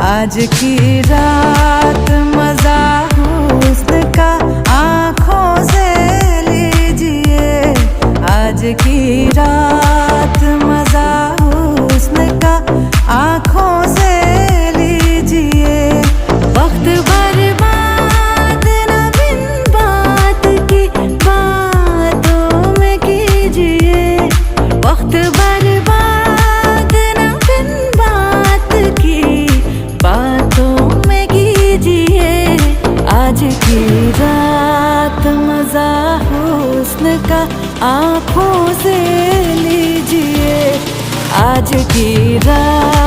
आज की रात मजा हुस्न का आँखों से लीजिए। आज की रात मजा हुस्न का आँखों से लीजिए। वक्त बर्बाद न बिन बात की बातों में कीजिए। वक्त बर्बाद न बिन बात की बातों में कीजिए। आज की रात मजा हुस्न का आँखों से लीजिए। आज की रात